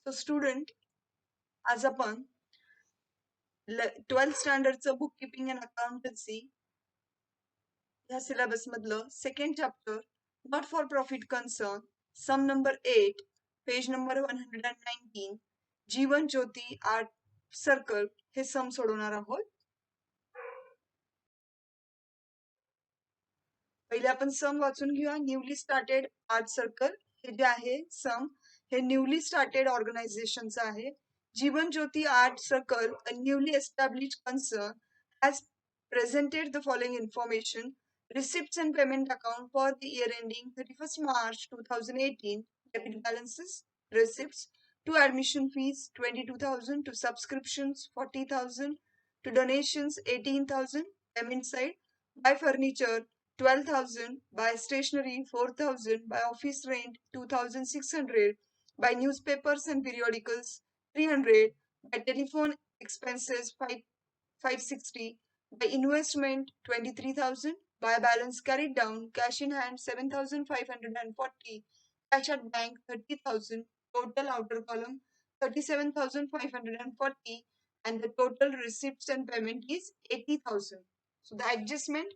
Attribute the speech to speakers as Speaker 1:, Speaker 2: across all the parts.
Speaker 1: तो स्टुडंट आज आपण 12th स्टँडर्डचं बुक कीपिंग अँड अकाउंटन्सी ह्या सिलेबस मधलं second chapter not for profit concern sum number 8 page number 119 Jeevan Jyoti art circle हे सम सोडवणार आहोत. पहिले आपण सम वाचून घेऊया. न्यूली स्टार्टेड आर्ट सर्कल हे जे आहे सम हे न्यूली स्टार्टेड ऑर्गनायझेशनचं आहे. Jeevan Jyoti art circle a newly established concern has presented the following information: receipts and payment account for the year ending 31st March 2018. Debit balances: receipts to admission fees 22,000, to subscriptions 40,000, to donations 18,000. Payment side: by furniture 12,000, by stationery 4,000, by office rent 2,600, by newspapers and periodicals 300, by telephone expenses 560, by investment 23,000, by balance carried down, cash in hand 7,540, cash at bank 30,000, total outer column 37,540, and the total receipts and payment is 80,000. So the adjustment: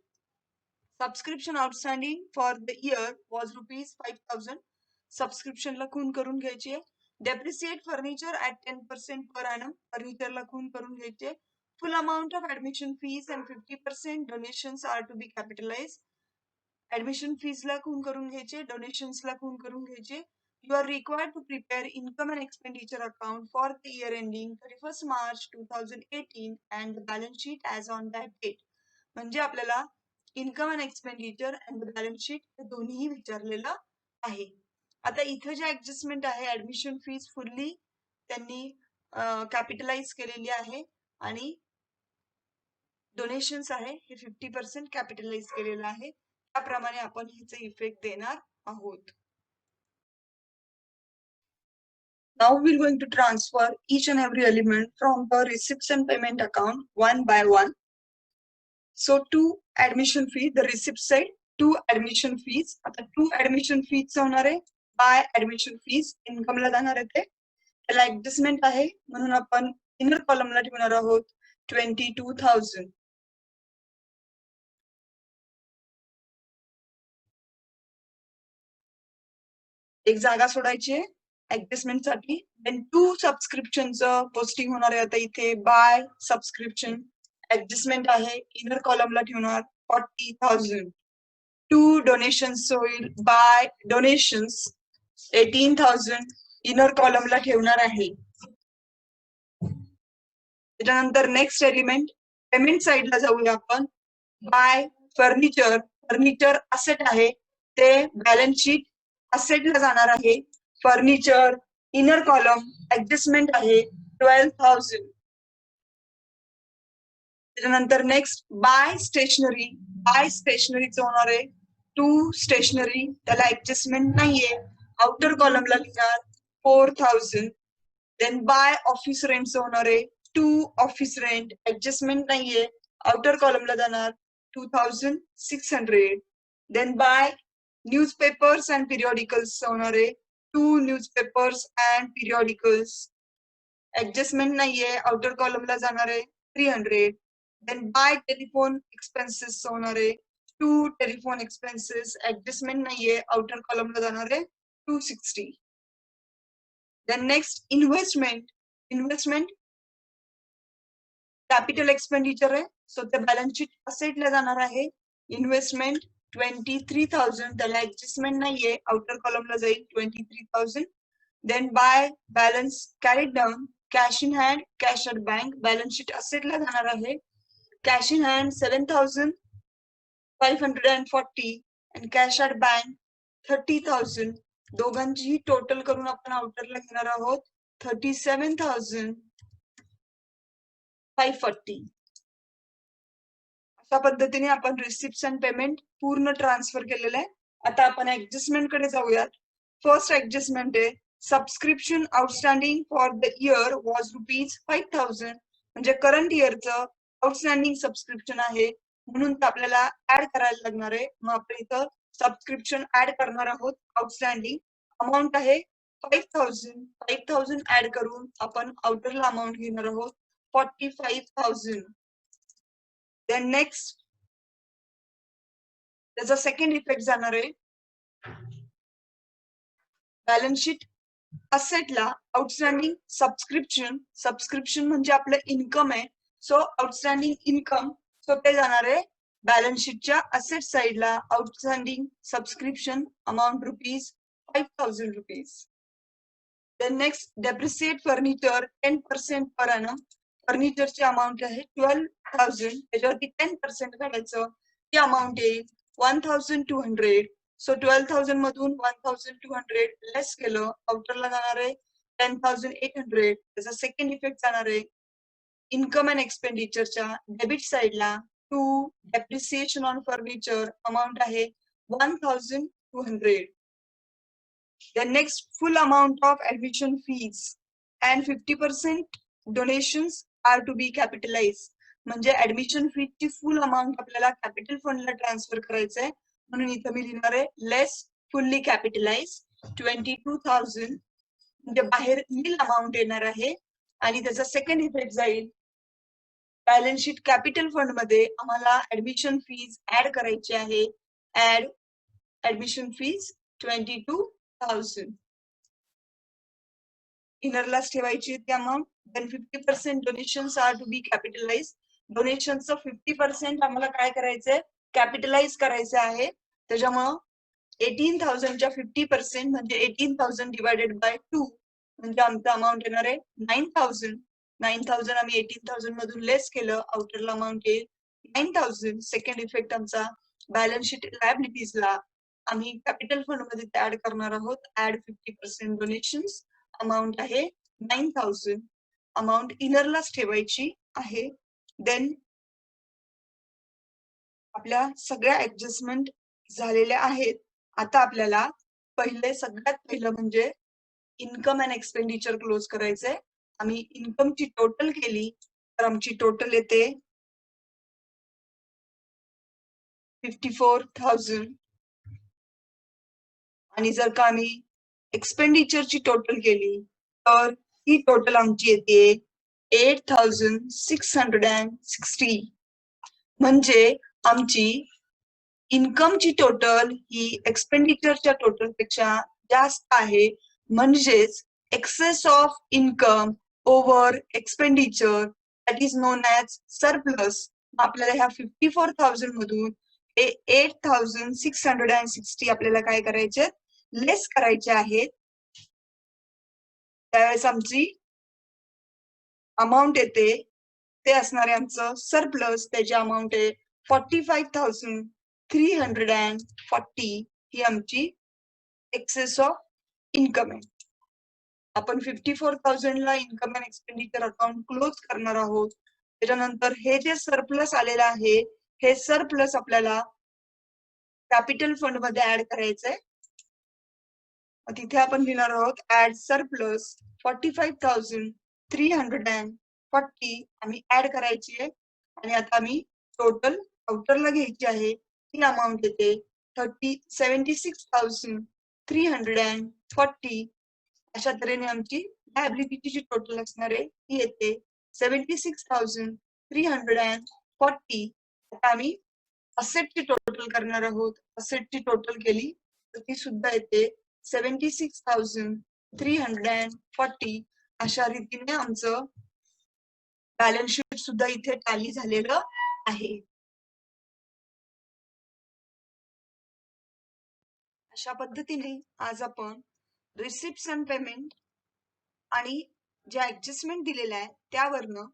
Speaker 1: subscription outstanding for the year was rupees 5,000. Subscription ला खून करून घ्यायची आहे. Depreciate furniture at 10% per annum. Furniture ला खून करून घ्यायची आहे. Full amount of admission fees and 50% donations are to be capitalized. Admission fees ला खून करून घ्यायचे, donations ला खून करून घ्यायचे. You are required to prepare income and expenditure account for the year ending 31st March 2018 and the balance sheet as on that date. म्हणजे आपल्याला income and expenditure and balance sheet हे दोन्ही विचारलेलं आहे. आता इथं जे ऍडजस्टमेंट आहे ऍडमिशन फीज फुल्ली त्यांनी कॅपिटलाइज केलेली आहे आणि डोनेशन्स आहे हे 50% कॅपिटलाइज केलेलं आहे. त्याप्रमाणे आपण ह्याचे इफेक्ट देणार आहोत. Now we're going to transfer each and every element from the receipts and payment account one by one. So to admission fee, the receipt side, to admission fees. आता to admission fees होणार आहे by admission fees income ला जाणार आहे ते त्याला adjustment आहे म्हणून आपण इनर कॉलम ला ठेवणार आहोत 22,000. एक जागा सोडायची आहे ऍडजस्टमेंट साठी. देन टू सबस्क्रिप्शनचं पोस्टिंग होणार आहे आता इथे बाय सबस्क्रिप्शन. ऍडजस्टमेंट आहे इनर कॉलम ला ठेवणार 40,000. टू डोनेशन्स होईल बाय डोनेशन्स 18,000 इनर कॉलम ला ठेवणार आहे. त्याच्यानंतर नेक्स्ट एलिमेंट पेमेंट साइडला जाऊया आपण. Bye furniture. फर्निचर असेट आहे ते बॅलन्स शीट असेटला जाणार आहे. फर्निचर इनर कॉलम ऍडजस्टमेंट आहे 12,000. त्याच्यानंतर नेक्स्ट बाय स्टेशनरी. बाय स्टेशनरीचं होणार आहे टू स्टेशनरी त्याला ऍडजस्टमेंट नाहीये आउटर कॉलमला लिहिणार 4,000. देन बाय ऑफिस रेंटचं होणार आहे टू ऑफिस रेंट ऍडजस्टमेंट नाहीये आउटर कॉलमला जाणार 2,600. देन बाय न्यूजपेपर्स अँड पिरियॉडिकल्स होणार आहे टू न्यूजपेपर्स अँड पिरियॉडिकल्स ऍडजस्टमेंट नाहीये आउटर कॉलमला जाणार आहे 300. देन बाय टेलिफोन एक्सपेन्सेस होणार आहे टू टेलिफोन एक्सपेन्सेस ऍडजस्टमेंट नाहीये आउटर कॉलमला जाणार आहे 260. Then next investment. Investment capital expenditure आहे सो ते बॅलन्स शीट असेटला जाणार आहे. इन्व्हेस्टमेंट 23,000 त्याला ऍडजस्टमेंट नाहीये आउटर कॉलमला जाईल 23,000. Then by balance carried down cash in hand cash at bank balance sheet असेटला जाणार आहे. Cash in hand 7,540 and cash at bank 30,000. दोघांचीही टोटल करून आपण आउटरला घेणार आहोत 37,540. अशा पद्धतीने आपण रिसिप्ट्स अँड पेमेंट पूर्ण ट्रान्सफर केलेलं आहे. आता आपण ऍडजस्टमेंट कडे जाऊयात. फर्स्ट ऍडजस्टमेंट आहे subscription outstanding for the year was ₹5,000 म्हणजे करंट इयरचं आउटस्टँडिंग सबस्क्रिप्शन आहे म्हणून ते आपल्याला ऍड करायला लागणार आहे. मग आपण इथं सबस्क्रिप्शन ऍड करणार आहोत. आउटस्टँडिंग अमाऊंट आहे फाईव्ह थाउजंड ऍड करून आपण आउटरला अमाऊंट घेणार आहोत 45,000. देन नेक्स्ट त्याचा सेकंड इफेक्ट जाणार आहे बॅलन्स शीट असेटला आउटस्टँडिंग सबस्क्रिप्शन म्हणजे आपलं इन्कम आहे. सो आउटस्टँडिंग इन्कम सो ते जाणार आहे बॅलन्स शीटच्या असेट साइडला. Outstanding subscription amount ₹5,000. Then next depreciate furniture 10% per annum. फर्निचरची अमाऊंट आहे 12,000. त्याच्यावरती 10% काढायचं, ती अमाऊंट येईल 1,200. सो 12,000 मधून 1,200 लेस केलं, आउटरला जाणार आहे 10,800. त्याचा सेकंड इफेक्ट जाणार आहे इन्कम अँड एक्सपेंडिचरच्या डेबिट साइडला to depreciation on furniture amount आहे 1,200. The next full amount of admission fees and 50% donations are to be capitalized. म्हणजे ऍडमिशन फीची फुल अमाऊंट आपल्याला कॅपिटल फंडला ट्रान्सफर करायचंय, म्हणून इथं मी लिहिणार आहे लेस फुल्ली कॅपिटलाइज 22,000. म्हणजे बाहेर नील अमाऊंट येणार आहे. आणि त्याचा सेकंड इफेक्ट जाईल बॅलन्स शीट कॅपिटल फंड मध्ये आम्हाला ऍडमिशन फीज ऍड करायची आहे. Add admission fees 22,000. इनरलाच ठेवायची ती amount. Then 50% donations are to be capitalize. डोनेशनचं 50% आम्हाला काय करायचंय कॅपिटलाइज करायचं आहे. त्याच्यामुळं 18,000च्या 50% म्हणजे 18,000 डिवायडेड बाय 2 म्हणजे आमचा अमाऊंट येणार आहे 9,000. 9,000 आम्ही 18,000 मधून लेस केलं, आउटरला अमाऊंट येईल 9,000. सेकंड इफेक्ट आमचा बॅलन्स शीट लायबिलिटीजला आम्ही कॅपिटल फंड मध्ये ऍड करणार आहोत. ऍड 50% डोनेशन्स अमाऊंट आहे 9,000. अमाऊंट इनरलाच ठेवायची आहे. देन आपल्या सगळ्या ऍडजस्टमेंट झालेल्या आहेत. आता आपल्याला सगळ्यात पहिलं म्हणजे इन्कम अँड एक्सपेंडिचर क्लोज करायचंय. आम्ही इन्कमची टोटल केली तर आमची टोटल येते 54,000. आणि जर का आम्ही एक्सपेंडिचरची टोटल केली तर ही टोटल आमची येते 8,660. म्हणजे आमची इन्कमची टोटल ही एक्सपेंडिचरच्या टोटल पेक्षा जास्त आहे. म्हणजेच excess of income over expenditure that is known as surplus. आपल्याला ह्या 54,000 मधून हे 8,660 आपल्याला काय करायचे लेस करायचे आहेत. त्यावेळेस आमची अमाऊंट येते ते असणार आहे आमचं सरप्लस. त्याची अमाऊंट आहे 45,340. ही आमची एक्सेस ऑफ इन्कम आहे. आपण 54,000 ला income and expenditure account close करणार आहोत. त्याच्यानंतर हे जे सरप्लस आलेलं आहे हे सरप्लस आपल्याला कॅपिटल फंड मध्ये ऍड करायचंय. तिथे आपण लिहिणार आहोत ऍड सरप्लस 45,340 आम्ही ऍड करायची आहे. आणि आता आम्ही टोटल आउटरला घ्यायची आहे. ती अमाऊंट येते 76,340. अशा तऱ्हेने आमची लायबिलिटीची जी टोटल असणार आहे ती येते 76,340. आता आम्ही असेटची टोटल करणार आहोत. असेटची टोटल केली तर ती सुद्धा येते 76,340. अशा रीतीने आमचं बॅलन्स शीट सुद्धा इथे टॅली झालेलं आहे. अशा पद्धतीने आज आपण रिसिप्ट्स अँड पेमेंट आणि ज्या ऍडजस्टमेंट दिलेल्या आहे त्यावरनं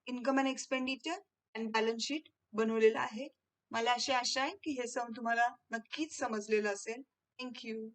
Speaker 1: income and expenditure and balance sheet बनवलेलं आहे. मला अशी आशा आहे की हे सम तुम्हाला नक्कीच समजलेलं असेल. थँक्यू.